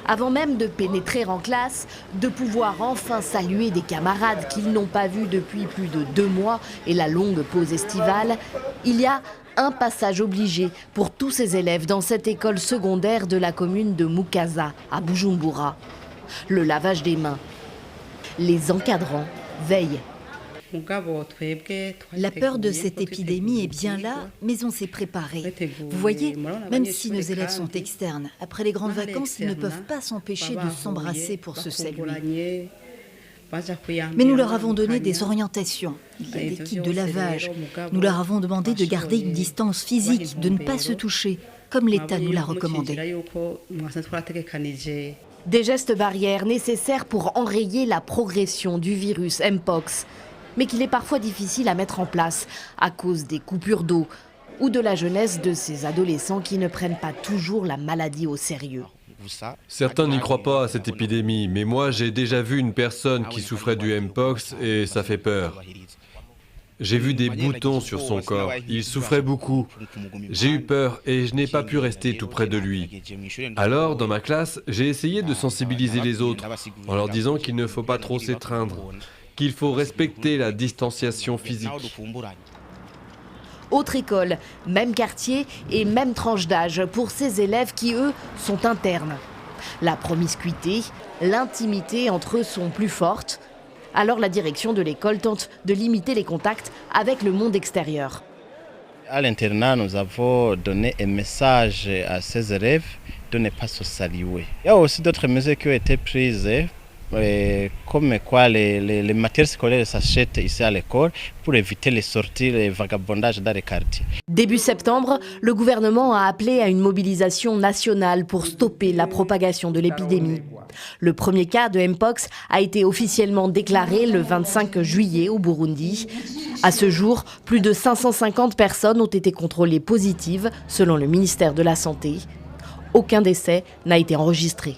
Avant même de pénétrer en classe, de pouvoir enfin saluer des camarades qu'ils n'ont pas vus depuis plus de 2 mois et la longue pause estivale, il y a un passage obligé pour tous ces élèves dans cette école secondaire de la commune de Mukaza, à Bujumbura. Le lavage des mains. Les encadrants veillent. La peur de cette épidémie est bien là, mais on s'est préparé. Vous voyez, même si nos élèves sont externes, après les grandes vacances, ils ne peuvent pas s'empêcher de s'embrasser pour se saluer. Mais nous leur avons donné des orientations. Il y a des kits de lavage. Nous leur avons demandé de garder une distance physique, de ne pas se toucher, comme l'État nous l'a recommandé. Des gestes barrières nécessaires pour enrayer la progression du virus Mpox, mais qu'il est parfois difficile à mettre en place à cause des coupures d'eau ou de la jeunesse de ces adolescents qui ne prennent pas toujours la maladie au sérieux. Certains n'y croient pas à cette épidémie, mais moi j'ai déjà vu une personne qui souffrait du Mpox et ça fait peur. J'ai vu des boutons sur son corps, il souffrait beaucoup. J'ai eu peur et je n'ai pas pu rester tout près de lui. Alors, dans ma classe, j'ai essayé de sensibiliser les autres en leur disant qu'il ne faut pas trop s'étreindre, qu'il faut respecter la distanciation physique. Autre école, même quartier et même tranche d'âge pour ces élèves qui, eux, sont internes. La promiscuité, l'intimité entre eux sont plus fortes. Alors la direction de l'école tente de limiter les contacts avec le monde extérieur. À l'internat, nous avons donné un message à ces élèves de ne pas se saluer. Il y a aussi d'autres mesures qui ont été prises, comme quoi les matières scolaires s'achètent ici à l'école pour éviter les sorties, les vagabondages dans les quartiers. Début septembre, le gouvernement a appelé à une mobilisation nationale pour stopper la propagation de l'épidémie. Le premier cas de Mpox a été officiellement déclaré le 25 juillet au Burundi. À ce jour, plus de 550 personnes ont été contrôlées positives selon le ministère de la Santé. Aucun décès n'a été enregistré.